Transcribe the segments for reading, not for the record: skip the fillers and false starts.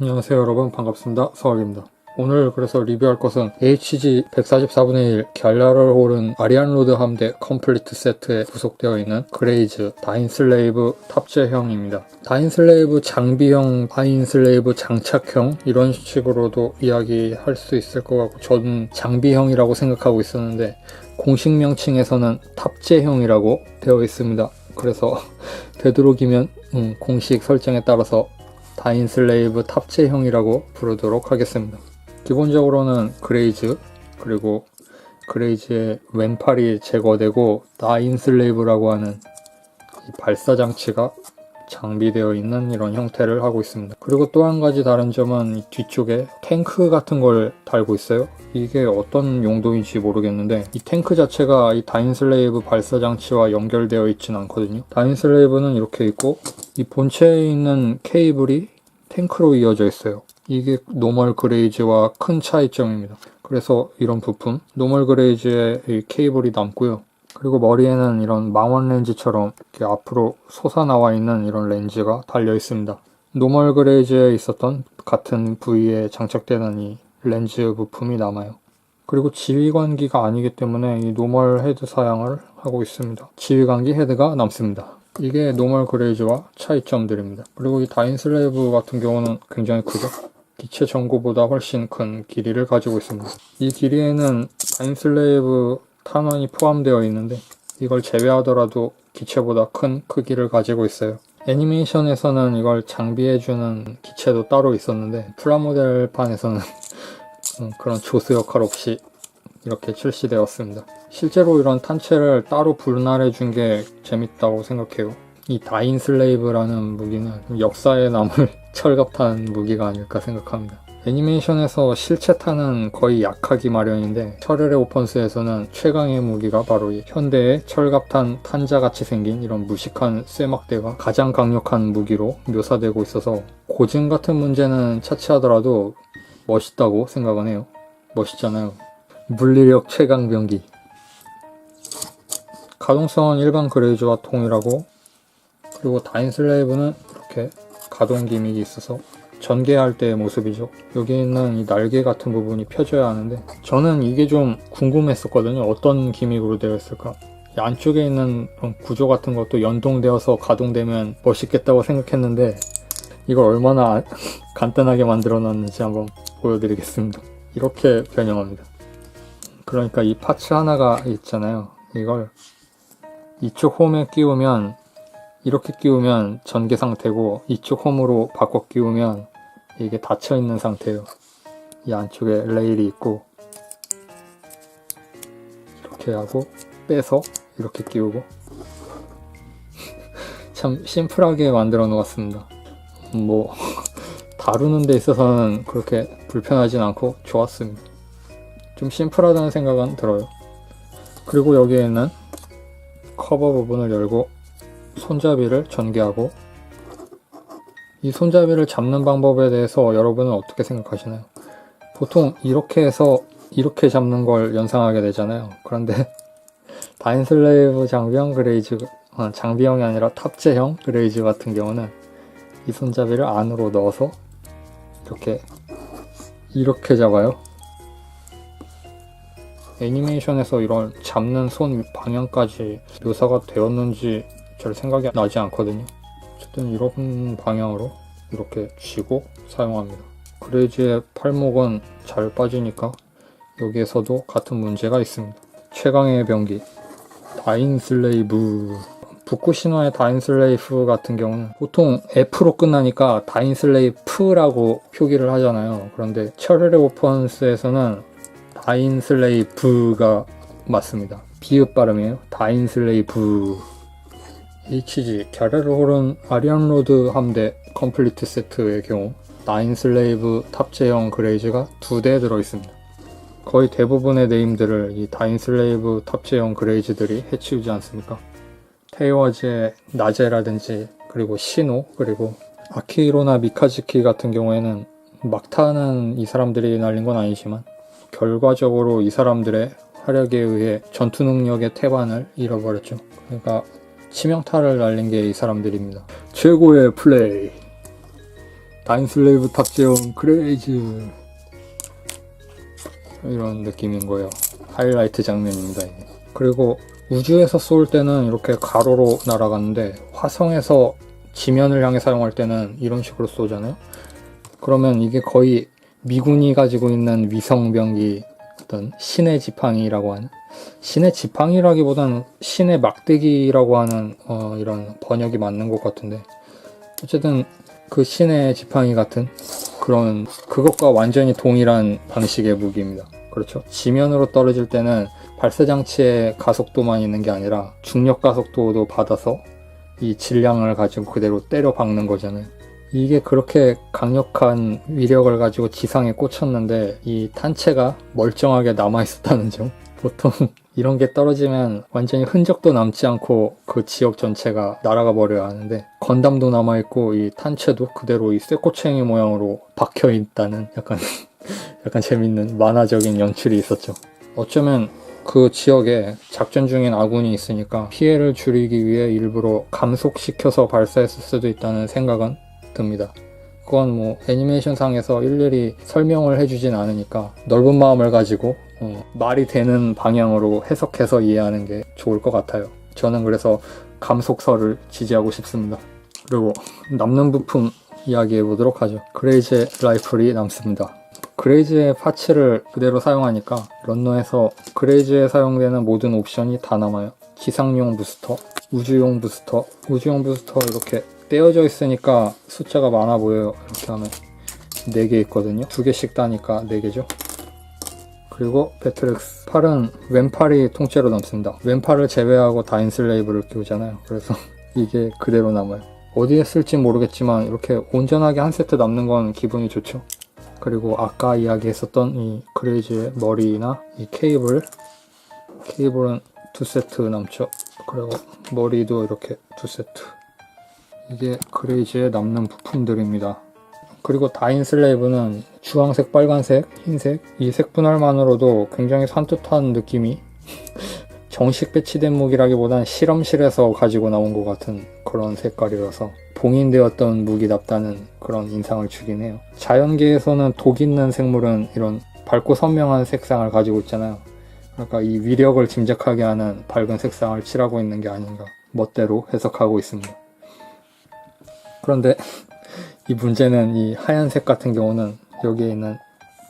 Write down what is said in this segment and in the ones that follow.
안녕하세요 여러분, 반갑습니다. 서학입니다. 오늘 그래서 리뷰할 것은 HG 144분의 1 갤라를 호른 아리안로드 함대 컴플리트 세트에 부속되어 있는 그레이즈 다인슬레이브 탑재형입니다. 다인슬레이브 장비형, 다인슬레이브 장착형 이런 식으로도 이야기할 수 있을 것 같고, 저는 장비형이라고 생각하고 있었는데 공식 명칭에서는 탑재형이라고 되어 있습니다. 그래서 되도록이면 공식 설정에 따라서 다인슬레이브 탑재형이라고 부르도록 하겠습니다. 기본적으로는 그레이즈, 그리고 그레이즈의 왼팔이 제거되고 다인슬레이브라고 하는 이 발사장치가 장비되어 있는 이런 형태를 하고 있습니다. 그리고 또 한 가지 다른 점은 이 뒤쪽에 탱크 같은 걸 달고 있어요. 이게 어떤 용도인지 모르겠는데 이 탱크 자체가 이 다인슬레이브 발사장치와 연결되어 있진 않거든요. 다인슬레이브는 이렇게 있고 이 본체에 있는 케이블이 탱크로 이어져 있어요. 이게 노멀 그레이즈와 큰 차이점입니다. 그래서 이런 부품, 노멀 그레이즈에 이 케이블이 남고요. 그리고 머리에는 이런 망원 렌즈처럼 이렇게 앞으로 솟아나와 있는 이런 렌즈가 달려 있습니다. 노멀 그레이즈에 있었던 같은 부위에 장착되는 이 렌즈 부품이 남아요. 그리고 지휘관기가 아니기 때문에 이 노멀 헤드 사양을 하고 있습니다. 지휘관기 헤드가 남습니다. 이게 노멀 그레이즈와 차이점들입니다. 그리고 이 다인슬레이브 같은 경우는 굉장히 크죠. 기체 전고보다 훨씬 큰 길이를 가지고 있습니다. 이 길이에는 다인슬레이브 탄환이 포함되어 있는데 이걸 제외하더라도 기체보다 큰 크기를 가지고 있어요. 애니메이션에서는 이걸 장비해주는 기체도 따로 있었는데 프라모델판에서는 그런 조수 역할 없이 이렇게 출시되었습니다. 실제로 이런 탄체를 따로 분할해 준 게 재밌다고 생각해요. 이 다인슬레이브라는 무기는 역사에 남을 철갑탄 무기가 아닐까 생각합니다. 애니메이션에서 실체탄은 거의 약하기 마련인데 셔렐의 오펀스에서는 최강의 무기가 바로 이 현대의 철갑탄 탄자같이 생긴 이런 무식한 쇠막대가 가장 강력한 무기로 묘사되고 있어서 고증 같은 문제는 차치하더라도 멋있다고 생각은 해요. 멋있잖아요. 물리력 최강병기. 가동성은 일반 그레이즈와 동일하고, 그리고 다인슬레이브는 이렇게 가동 기믹이 있어서 전개할 때의 모습이죠. 여기 있는 이 날개 같은 부분이 펴져야 하는데 저는 이게 좀 궁금했었거든요. 어떤 기믹으로 되어 있을까? 이 안쪽에 있는 구조 같은 것도 연동되어서 가동되면 멋있겠다고 생각했는데 이걸 얼마나 간단하게 만들어 놨는지 한번 보여드리겠습니다. 이렇게 변형합니다. 그러니까 이 파츠 하나가 있잖아요. 이걸 이쪽 홈에 끼우면, 이렇게 끼우면 전개 상태고 이쪽 홈으로 바꿔 끼우면 이게 닫혀 있는 상태예요. 이 안쪽에 레일이 있고 이렇게 하고 빼서 이렇게 끼우고 참 심플하게 만들어 놓았습니다. 뭐 다루는 데 있어서는 그렇게 불편하진 않고 좋았습니다. 좀 심플하다는 생각은 들어요. 그리고 여기에는 커버 부분을 열고 손잡이를 전개하고, 이 손잡이를 잡는 방법에 대해서 여러분은 어떻게 생각하시나요? 보통 이렇게 해서 이렇게 잡는 걸 연상하게 되잖아요. 그런데 다인슬레이브 장비형 그레이즈, 장비형이 아니라 탑재형 그레이즈 같은 경우는 이 손잡이를 안으로 넣어서 이렇게 잡아요. 애니메이션에서 이런 잡는 손 방향까지 묘사가 되었는지 잘 생각이 나지 않거든요. 어쨌든 이런 방향으로 이렇게 쥐고 사용합니다. 그레이즈의 팔목은 잘 빠지니까 여기에서도 같은 문제가 있습니다. 최강의 병기 다인슬레이브. 부쿠시노의 다인슬레이브 같은 경우는 보통 F로 끝나니까 다인슬레이프라고 표기를 하잖아요. 그런데 셔렐의 오펀스에서는 다인슬레이브가 맞습니다. 비읍 발음이에요. 다인슬레이브. HG 갤라를 호른 아리안로드 함대 컴플리트 세트의 경우 다인슬레이브 탑재형 그레이즈가 2대 들어있습니다. 거의 대부분의 네임들을 이 다인슬레이브 탑재형 그레이즈들이 해치우지 않습니까? 테이워즈의 나제라든지, 그리고 시노, 그리고 아키히로나 미카즈키 같은 경우에는 막타는 이 사람들이 날린 건 아니지만 결과적으로 이 사람들의 활약에 의해 전투 능력의 태반을 잃어버렸죠. 그러니까 치명타를 날린 게 이 사람들입니다. 최고의 플레이. 다인슬레이브 탑재용 그레이즈 이런 느낌인 거예요. 하이라이트 장면입니다. 이게. 그리고 우주에서 쏠 때는 이렇게 가로로 날아가는데 화성에서 지면을 향해 사용할 때는 이런 식으로 쏘잖아요. 그러면 이게 거의 미군이 가지고 있는 위성병기 어떤 신의 지팡이라고 하는, 신의 지팡이라기보다는 신의 막대기라고 하는 이런 번역이 맞는 것 같은데, 어쨌든 그 신의 지팡이 같은 그런, 그것과 완전히 동일한 방식의 무기입니다. 그렇죠. 지면으로 떨어질 때는 발사장치에 가속도만 있는 게 아니라 중력 가속도도 받아서 이 질량을 가지고 그대로 때려 박는 거잖아요. 이게 그렇게 강력한 위력을 가지고 지상에 꽂혔는데 이 탄체가 멀쩡하게 남아있었다는 점. 보통 이런 게 떨어지면 완전히 흔적도 남지 않고 그 지역 전체가 날아가 버려야 하는데, 건담도 남아있고 이 탄체도 그대로 이 쇠꼬챙이 모양으로 박혀있다는 약간 재밌는 만화적인 연출이 있었죠. 어쩌면 그 지역에 작전 중인 아군이 있으니까 피해를 줄이기 위해 일부러 감속시켜서 발사했을 수도 있다는 생각은 듭니다. 그건 뭐 애니메이션 상에서 일일이 설명을 해주진 않으니까 넓은 마음을 가지고 말이 되는 방향으로 해석해서 이해하는 게 좋을 것 같아요. 저는 그래서 감속설을 지지하고 싶습니다. 그리고 남는 부품 이야기해 보도록 하죠. 그레이즈의 라이플이 남습니다. 그레이즈의 파츠를 그대로 사용하니까 런너에서 그레이즈에 사용되는 모든 옵션이 다 남아요. 지상용 부스터, 우주용 부스터 이렇게 떼어져 있으니까 숫자가 많아 보여요. 이렇게 하면 4개 있거든요. 2개씩 따니까 4개죠. 그리고 배틀엑스 팔은 왼팔이 통째로 남습니다. 왼팔을 제외하고 다인슬레이브를 끼우잖아요. 그래서 이게 그대로 남아요. 어디에 쓸지 모르겠지만 이렇게 온전하게 한 세트 남는 건 기분이 좋죠. 그리고 아까 이야기했었던 이 그레이즈의 머리나 이 케이블은 2세트 남죠. 그리고 머리도 이렇게 2세트. 이게 그레이즈에 남는 부품들입니다. 그리고 다인슬레이브는 주황색, 빨간색, 흰색 이 색분할만으로도 굉장히 산뜻한 느낌이 정식 배치된 무기라기보단 실험실에서 가지고 나온 것 같은 그런 색깔이라서 봉인되었던 무기답다는 그런 인상을 주긴 해요. 자연계에서는 독 있는 생물은 이런 밝고 선명한 색상을 가지고 있잖아요. 그러니까 이 위력을 짐작하게 하는 밝은 색상을 칠하고 있는 게 아닌가 멋대로 해석하고 있습니다. 그런데 이 문제는 이 하얀색 같은 경우는 여기에 있는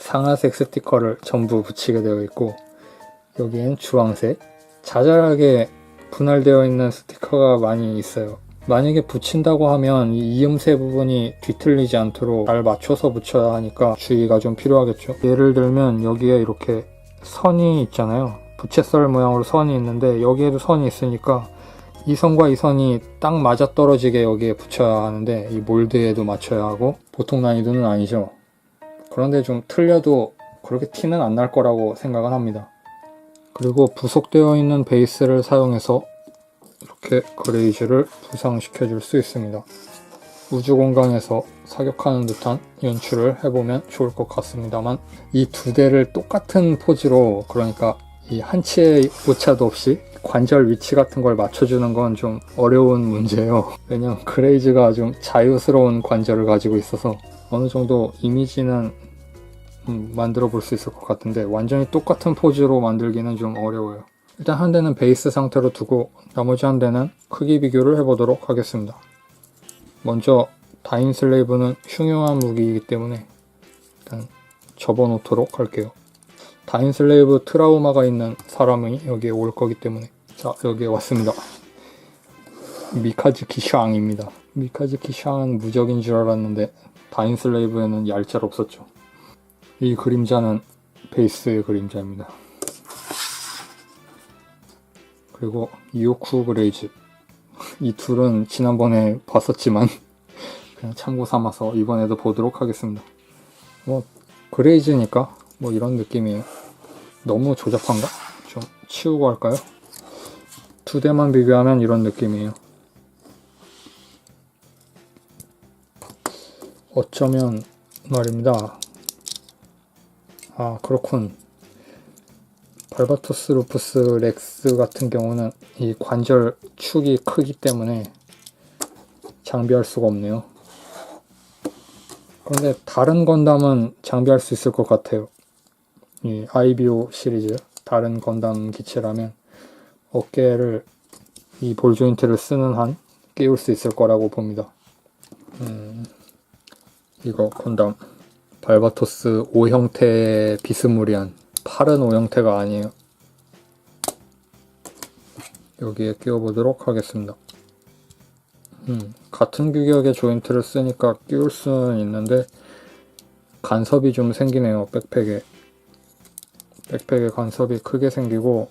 상아색 스티커를 전부 붙이게 되어 있고, 여기엔 주황색 자잘하게 분할되어 있는 스티커가 많이 있어요. 만약에 붙인다고 하면 이 이음새 부분이 뒤틀리지 않도록 잘 맞춰서 붙여야 하니까 주의가 좀 필요하겠죠. 예를 들면 여기에 이렇게 선이 있잖아요. 부채썰 모양으로 선이 있는데 여기에도 선이 있으니까 이 선과 이 선이 딱 맞아떨어지게 여기에 붙여야 하는데 이 몰드에도 맞춰야 하고 보통 난이도는 아니죠. 그런데 좀 틀려도 그렇게 티는 안 날 거라고 생각은 합니다. 그리고 부속되어 있는 베이스를 사용해서 이렇게 그레이즈를 부상시켜 줄 수 있습니다. 우주 공간에서 사격하는 듯한 연출을 해보면 좋을 것 같습니다만, 이 2대를 똑같은 포즈로, 그러니까 이 한 치의 오차도 없이 관절 위치 같은 걸 맞춰주는 건 좀 어려운 문제예요. 왜냐면 그레이즈가 좀 자유스러운 관절을 가지고 있어서 어느 정도 이미지는 만들어 볼 수 있을 것 같은데 완전히 똑같은 포즈로 만들기는 좀 어려워요. 일단 한 대는 베이스 상태로 두고 나머지 한 대는 크기 비교를 해보도록 하겠습니다. 먼저 다인슬레이브는 흉흉한 무기이기 때문에 일단 접어놓도록 할게요. 다인슬레이브 트라우마가 있는 사람이 여기에 올 거기 때문에. 자, 여기에 왔습니다. 미카즈키 샹입니다. 미카즈키 샹은 무적인 줄 알았는데 다인슬레이브에는 얄짤 없었죠. 이 그림자는 베이스의 그림자입니다. 그리고 이오쿠 그레이즈, 이 둘은 지난번에 봤었지만 그냥 참고 삼아서 이번에도 보도록 하겠습니다. 뭐 그레이즈니까 뭐 이런 느낌이에요. 너무 조잡한가? 좀 치우고 할까요? 2대만 비교하면 이런 느낌이에요. 어쩌면 말입니다. 아, 그렇군. 발바토스 루푸스 렉스 같은 경우는 이 관절 축이 크기 때문에 장비할 수가 없네요. 그런데 다른 건담은 장비할 수 있을 것 같아요. 이 IBO 시리즈 다른 건담 기체라면 어깨를 이 볼 조인트를 쓰는 한 끼울 수 있을 거라고 봅니다. 이거 건담 발바토스 O 형태의 비스무리한 팔은 O 형태가 아니에요. 여기에 끼워보도록 하겠습니다. 같은 규격의 조인트를 쓰니까 끼울 수는 있는데 간섭이 좀 생기네요. 백팩에 간섭이 크게 생기고,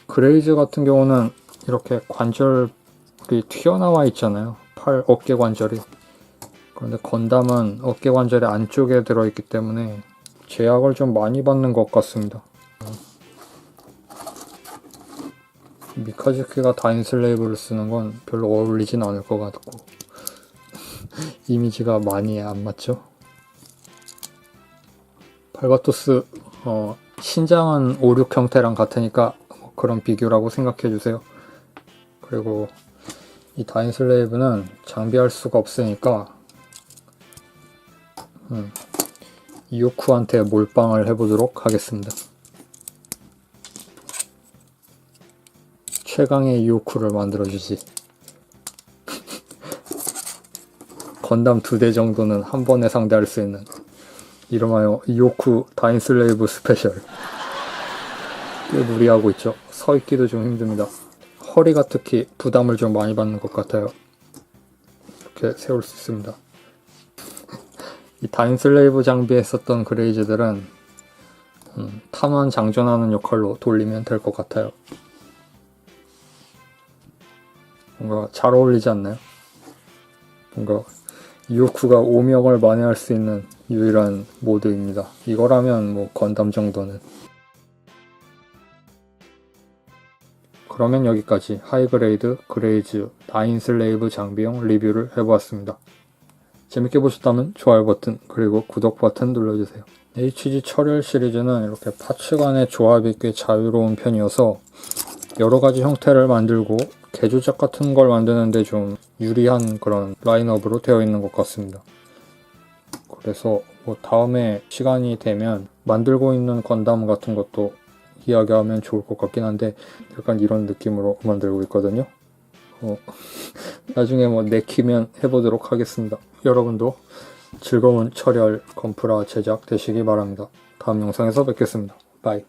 그레이즈 같은 경우는 이렇게 관절이 튀어나와 있잖아요. 어깨 관절이. 그런데 건담은 어깨 관절이 안쪽에 들어있기 때문에 제약을 좀 많이 받는 것 같습니다. 미카즈키가 다인슬레이브를 쓰는 건 별로 어울리진 않을 것 같고 이미지가 많이 안 맞죠? 발바토스 신장은 5, 6 형태랑 같으니까 그런 비교라고 생각해주세요. 그리고 이 다인슬레이브는 장비할 수가 없으니까 이오쿠한테 몰빵을 해보도록 하겠습니다. 최강의 이오쿠를 만들어주지. 건담 2대 정도는 한 번에 상대할 수 있는, 이름하여 이오쿠 다인슬레이브 스페셜. 꽤 무리하고 있죠. 서 있기도 좀 힘듭니다. 허리가 특히 부담을 좀 많이 받는 것 같아요. 이렇게 세울 수 있습니다. 이 다인슬레이브 장비에 썼던 그레이즈들은 탐험 장전하는 역할로 돌리면 될 것 같아요. 뭔가 잘 어울리지 않나요? 뭔가 이오쿠가 오명을 만회할 수 있는 유일한 모드입니다. 이거라면 뭐 건담 정도는. 그러면 여기까지 하이그레이드 그레이즈 다인슬레이브 장비용 리뷰를 해보았습니다. 재밌게 보셨다면 좋아요 버튼 그리고 구독 버튼 눌러주세요. HG 철혈 시리즈는 이렇게 파츠 간의 조합이 꽤 자유로운 편이어서 여러가지 형태를 만들고 개조작 같은 걸 만드는데 좀 유리한 그런 라인업으로 되어 있는 것 같습니다. 그래서 뭐 다음에 시간이 되면 만들고 있는 건담 같은 것도 이야기하면 좋을 것 같긴 한데 약간 이런 느낌으로 만들고 있거든요. 나중에 뭐 내키면 해보도록 하겠습니다. 여러분도 즐거운 철혈 건프라 제작 되시기 바랍니다. 다음 영상에서 뵙겠습니다. 바이.